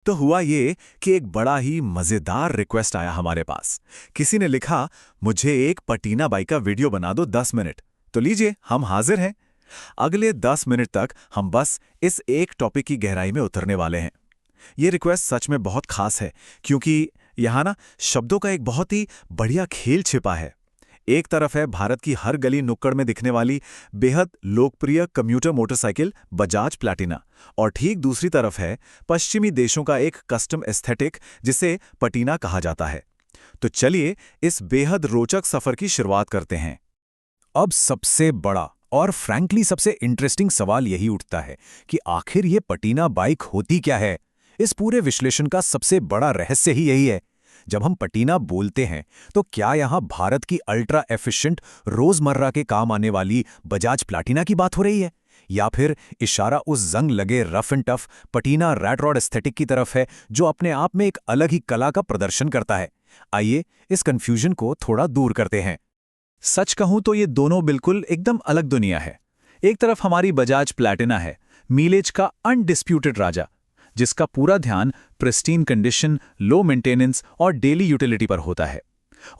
तो हुआ ये कि एक बड़ा ही मजेदार रिक्वेस्ट आया हमारे पास। किसी ने लिखा, मुझे एक पटीना बाइक का वीडियो बना दो 10 मिनट। तो लीजिए, हम हाजिर हैं। अगले 10 मिनट तक हम बस इस एक टॉपिक की गहराई में उतरने वाले हैं। ये रिक्वेस्ट सच में बहुत खास है, क्योंकि यहाँ ना शब्दों का एक बहुत ही बढ़िया खेल छिपा है। एक तरफ है भारत की हर गली नुक्कड़ में दिखने वाली बेहद लोकप्रिय कम्यूटर मोटरसाइकिल बजाज प्लैटिना, और ठीक दूसरी तरफ है पश्चिमी देशों का एक कस्टम एस्थेटिक जिसे पटीना कहा जाता है। तो चलिए इस बेहद रोचक सफर की शुरुआत करते हैं। अब सबसे बड़ा और फ्रैंकली सबसे इंटरेस्टिंग सवाल यही उठता है कि आखिर ये पटीना बाइक होती क्या है। इस पूरे विश्लेषण का सबसे बड़ा रहस्य ही यही है। जब हम पटीना बोलते हैं तो क्या यहाँ भारत की अल्ट्रा एफिशिएंट रोजमर्रा के काम आने वाली बजाज प्लैटिना की बात हो रही है, या फिर इशारा उस जंग लगे rough and tough patina rat rod aesthetic की तरफ है जो अपने आप में एक अलग ही कला का प्रदर्शन करता है। आइए इस कंफ्यूजन को थोड़ा दूर करते हैं। सच कहूं तो ये दोनों बिल्कुल एकदम अलग दुनिया है। एक तरफ हमारी बजाज प्लैटिना है, मीलेज का अनडिस्प्यूटेड राजा, जिसका पूरा ध्यान प्रिस्टीन कंडीशन, लो मेंटेनेंस और डेली यूटिलिटी पर होता है।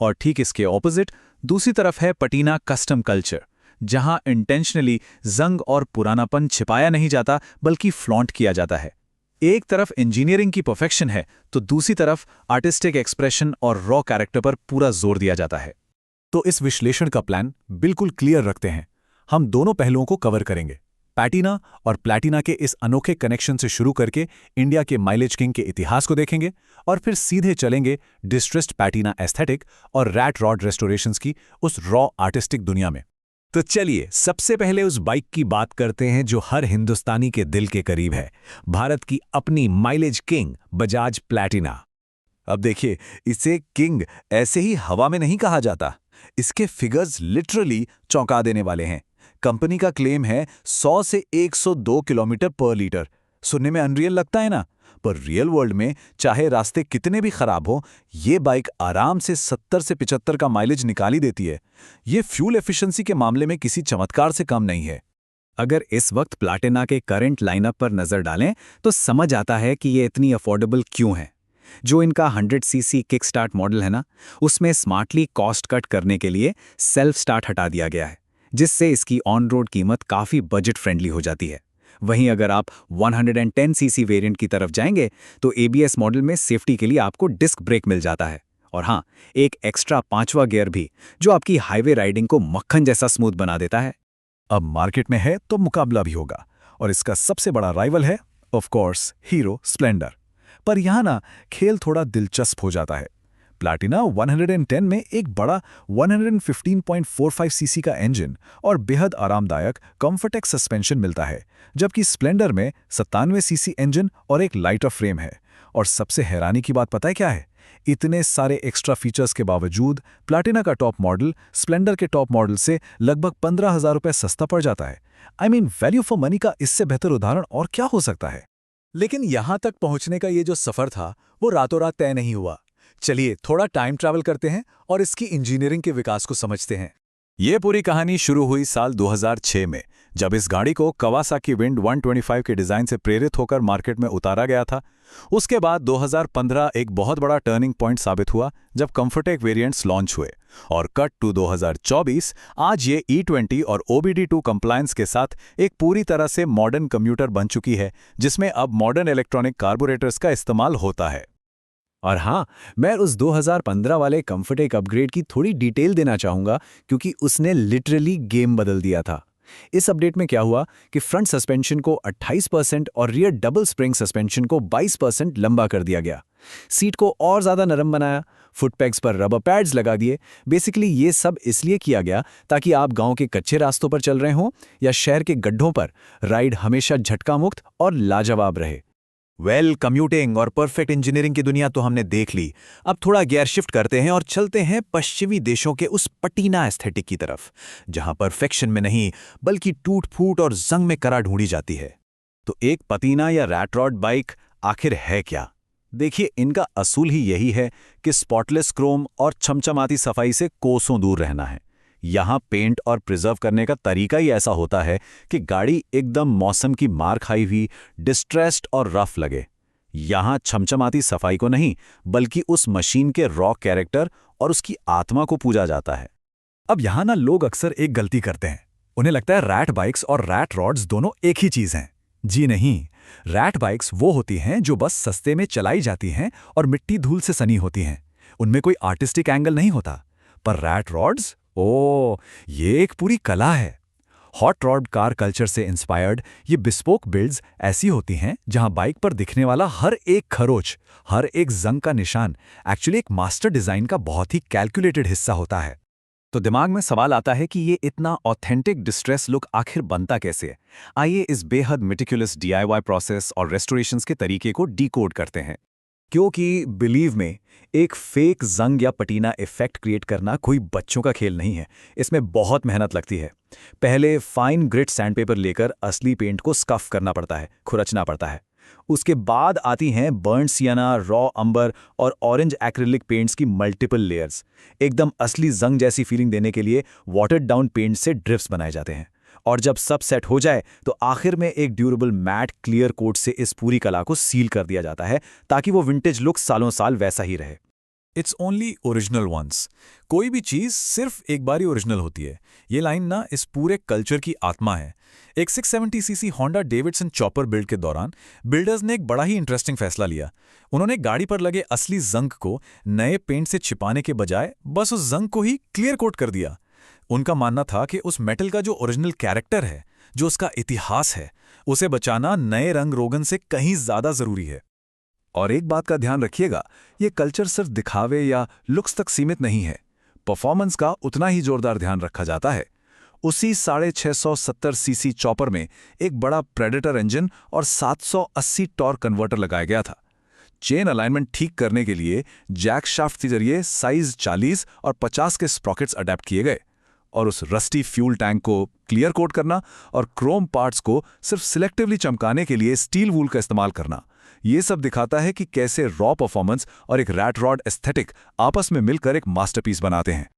और ठीक इसके ऑपोजिट दूसरी तरफ है पटीना कस्टम कल्चर, जहां इंटेंशनली जंग और पुरानापन छिपाया नहीं जाता बल्कि फ्लॉन्ट किया जाता है। एक तरफ इंजीनियरिंग की परफेक्शन है तो दूसरी तरफ आर्टिस्टिक एक्सप्रेशन और रॉ कैरेक्टर पर पूरा जोर दिया जाता है। तो इस विश्लेषण का प्लान बिल्कुल क्लियर रखते हैं। हम दोनों पहलुओं को कवर करेंगे, पैटिना और प्लैटिना के इस अनोखे कनेक्शन से शुरू करके इंडिया के माइलेज किंग के इतिहास को देखेंगे, और फिर सीधे चलेंगे डिस्ट्रेस्ड पैटिना एस्थेटिक और रैट रॉड रेस्टोरेशंस की उस रॉ आर्टिस्टिक दुनिया में। तो चलिए सबसे पहले उस बाइक की बात करते हैं जो हर हिंदुस्तानी के दिल के करीब है, भारत की अपनी माइलेज किंग बजाज प्लैटिना। अब देखिए, इसे किंग ऐसे ही हवा में नहीं कहा जाता। इसके फिगर्स लिटरली चौंका देने वाले हैं। कंपनी का क्लेम है 100 से 102 किलोमीटर पर लीटर। सुनने में अनरियल लगता है ना, पर रियल वर्ल्ड में चाहे रास्ते कितने भी खराब हो, ये बाइक आराम से 70 से 75 का माइलेज निकाल ही देती है। ये फ्यूल एफिशिएंसी के मामले में किसी चमत्कार से कम नहीं है। अगर इस वक्त प्लैटिना के करंट लाइनअप पर नजर डालें तो समझ आता है कि ये इतनी अफोर्डेबल क्यों है। जो इनका 100 सीसी किक स्टार्ट मॉडल है ना, उसमें स्मार्टली कॉस्ट कट करने के लिए सेल्फ स्टार्ट हटा दिया गया है, जिससे इसकी ऑन रोड कीमत काफ़ी बजट फ्रेंडली हो जाती है। वहीं अगर आप 110 सीसी वेरिएंट की तरफ जाएंगे तो एबीएस मॉडल में सेफ्टी के लिए आपको डिस्क ब्रेक मिल जाता है, और हाँ, एक एक्स्ट्रा 5वां गियर भी, जो आपकी हाईवे राइडिंग को मक्खन जैसा स्मूथ बना देता है। अब मार्केट में है तो मुकाबला भी होगा, और इसका सबसे बड़ा राइवल है ऑफ कोर्स हीरो स्प्लेंडर। पर यहाँ ना खेल थोड़ा दिलचस्प हो जाता है। प्लैटिना 110 में एक बड़ा 115.45 सीसी का इंजन और बेहद आरामदायक कम्फर्टेक्स सस्पेंशन मिलता है, जबकि स्प्लेंडर में 97 सीसी इंजन और एक लाइटर फ्रेम है। और सबसे हैरानी की बात पता है क्या है? इतने सारे एक्स्ट्रा फीचर्स के बावजूद प्लैटिना का टॉप मॉडल स्प्लेंडर के टॉप मॉडल से लगभग 15,000 रुपये सस्ता पड़ जाता है। I mean value for money का इससे बेहतर उदाहरण और क्या हो सकता है? लेकिन यहां तक पहुंचने का ये जो सफर था वो रातों रात तय नहीं हुआ। चलिए थोड़ा टाइम ट्रैवल करते हैं और इसकी इंजीनियरिंग के विकास को समझते हैं। ये पूरी कहानी शुरू हुई साल 2006 में, जब इस गाड़ी को कवासाकी विंड 125 के डिजाइन से प्रेरित होकर मार्केट में उतारा गया था। उसके बाद 2015 एक बहुत बड़ा टर्निंग पॉइंट साबित हुआ जब कंफर्टेक वेरिएंट्स लॉन्च हुए, और कट टू 2024 आज ये E20 और OBD2 कंप्लायंस के साथ एक पूरी तरह से मॉडर्न कम्यूटर बन चुकी है, जिसमें अब मॉडर्न इलेक्ट्रॉनिक कार्बोरेटर्स का इस्तेमाल होता है। और हाँ, मैं उस 2015 वाले कंफर्टेक अपग्रेड की थोड़ी डिटेल देना चाहूँगा, क्योंकि उसने लिटरली गेम बदल दिया था। इस अपडेट में क्या हुआ कि फ्रंट सस्पेंशन को 28% और रियर डबल स्प्रिंग सस्पेंशन को 22% लंबा कर दिया गया। सीट को और ज़्यादा नरम बनाया, फुट पैग्स पर रबर पैड्स लगा दिए। बेसिकली ये सब इसलिए किया गया ताकि आप गांव के कच्चे रास्तों पर चल रहे हों या शहर के गड्ढों पर, राइड हमेशा झटका मुक्त और लाजवाब रहे। कम्यूटिंग और परफेक्ट इंजीनियरिंग की दुनिया तो हमने देख ली। अब थोड़ा गियर शिफ्ट करते हैं और चलते हैं पश्चिमी देशों के उस पटीना एस्थेटिक की तरफ, जहां परफेक्शन में नहीं बल्कि टूट फूट और जंग में करा ढूंढी जाती है। तो एक पटीना या रैट रॉड बाइक आखिर है क्या? देखिए, इनका असूल ही यही है कि स्पॉटलेस क्रोम और चमचमाती सफाई से कोसों दूर रहना है। यहाँ पेंट और प्रिजर्व करने का तरीका ही ऐसा होता है कि गाड़ी एकदम मौसम की मार खाई हुई, डिस्ट्रेस्ड और रफ लगे। यहाँ छमछमाती सफाई को नहीं, बल्कि उस मशीन के रॉ कैरेक्टर और उसकी आत्मा को पूजा जाता है। अब यहाँ ना लोग अक्सर एक गलती करते हैं। उन्हें लगता है रैट बाइक्स और रैट रॉड्स दोनों एक ही चीज़ हैं। जी नहीं, रैट बाइक्स वो होती हैं जो बस सस्ते में चलाई जाती हैं और मिट्टी धूल से सनी होती हैं। उनमें कोई आर्टिस्टिक एंगल नहीं होता। पर रैट रॉड्स, ओ, ये एक पूरी कला है। हॉट रॉड कार कल्चर से इंस्पायर्ड ये बिस्पोक बिल्ड्स ऐसी होती हैं जहां बाइक पर दिखने वाला हर एक खरोच, हर एक जंग का निशान एक्चुअली एक मास्टर डिजाइन का बहुत ही कैलकुलेटेड हिस्सा होता है। तो दिमाग में सवाल आता है कि ये इतना ऑथेंटिक डिस्ट्रेस लुक आखिर बनता कैसे है। आइए इस बेहद मेटिकुलस DIY प्रोसेस और रेस्टोरेशंस के तरीके को डीकोड करते हैं। क्योंकि बिलीव में एक फेक जंग या पटीना इफेक्ट क्रिएट करना कोई बच्चों का खेल नहीं है। इसमें बहुत मेहनत लगती है। पहले फाइन ग्रिट सैंडपेपर लेकर असली पेंट को स्कफ करना पड़ता है, खुरचना पड़ता है। उसके बाद आती हैं बर्न सियाना, रॉ अंबर और ऑरेंज एक्रिलिक पेंट्स की मल्टीपल लेयर्स। एकदम असली जंग जैसी फीलिंग देने के लिए वाटर्ड डाउन पेंट से ड्रिफ्ट्स बनाए जाते हैं। और जब सब सेट हो जाए तो आखिर में एक ड्यूरेबल मैट क्लियर कोट से इस पूरी कला को सील कर दिया जाता है, ताकि वो विंटेज लुक सालों साल वैसा ही रहे। It's only original ones. कोई भी चीज़ सिर्फ एक बार ही ओरिजिनल होती है। ये लाइन ना इस पूरे कल्चर की आत्मा है। एक 670cc Honda Davidson chopper build के दौरान बिल्डर्स ने एक बड़ा ही इंटरेस्टिंग फैसला लिया। उन्होंने गाड़ी पर लगे असली जंग को नए पेंट से छिपाने के बजाय बस उस जंग को ही क्लियर कोट कर दिया। उनका मानना था कि उस मेटल का जो ओरिजिनल कैरेक्टर है, जो उसका इतिहास है, उसे बचाना नए रंग रोगन से कहीं ज्यादा जरूरी है। और एक बात का ध्यान रखिएगा, ये कल्चर सिर्फ दिखावे या लुक्स तक सीमित नहीं है। परफॉर्मेंस का उतना ही जोरदार ध्यान रखा जाता है। उसी 670cc चॉपर में एक बड़ा प्रेडेटर इंजन और 780 टॉर्क कन्वर्टर लगाया गया था। चेन अलाइनमेंट ठीक करने के लिए जैक शाफ्ट के जरिए साइज 40 और 50 के स्प्रॉकेट्स अडेप्ट किए गए। और उस रस्टी फ्यूल टैंक को क्लियर कोट करना और क्रोम पार्ट्स को सिर्फ सिलेक्टिवली चमकाने के लिए स्टील वूल का इस्तेमाल करना, ये सब दिखाता है कि कैसे रॉ परफॉर्मेंस और एक रैट रॉड एस्थेटिक आपस में मिलकर एक मास्टरपीस बनाते हैं।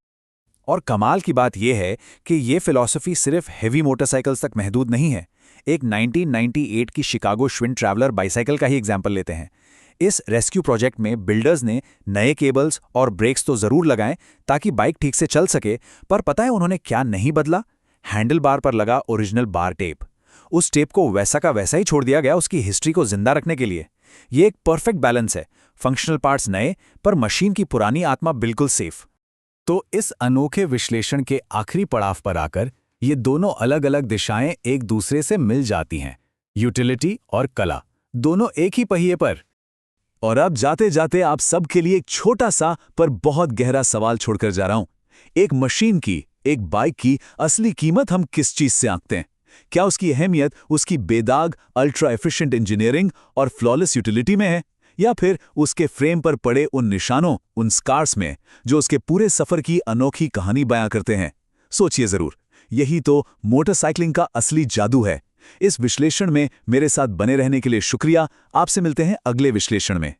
और कमाल की बात यह है कि ये फिलॉसफी सिर्फ हेवी मोटरसाइकिल्स तक महदूद नहीं है। एक 1998 की शिकागो श्विन ट्रैवलर बाइसाइकिल का ही एग्जाम्पल लेते हैं। इस रेस्क्यू प्रोजेक्ट में बिल्डर्स ने नए केबल्स और ब्रेक्स तो जरूर लगाएं ताकि बाइक ठीक से चल सके, पर पता है उन्होंने क्या नहीं बदला? हैंडल बार पर लगा ओरिजिनल बार टेप। उस टेप को वैसा का वैसा ही छोड़ दिया गया उसकी हिस्ट्री को जिंदा रखने के लिए। ये एक परफेक्ट बैलेंस है, फंक्शनल पार्ट्स नए पर मशीन की पुरानी आत्मा बिल्कुल सेफ। तो इस अनोखे विश्लेषण के आखिरी पड़ाव पर आकर ये दोनों अलग अलग दिशाएं एक दूसरे से मिल जाती हैं। यूटिलिटी और कला दोनों एक ही पहिए पर। और अब जाते जाते आप सबके लिए एक छोटा सा पर बहुत गहरा सवाल छोड़कर जा रहा हूं। एक मशीन की, एक बाइक की असली कीमत हम किस चीज से आंकते हैं? क्या उसकी अहमियत उसकी बेदाग अल्ट्रा एफिशिएंट इंजीनियरिंग और फ्लॉलेस यूटिलिटी में है, या फिर उसके फ्रेम पर पड़े उन निशानों, उन स्कार्स में जो उसके पूरे सफर की अनोखी कहानी बयां करते हैं? सोचिए जरूर। यही तो मोटरसाइकिलिंग का असली जादू है। इस विश्लेषण में मेरे साथ बने रहने के लिए शुक्रिया। आपसे मिलते हैं अगले विश्लेषण में।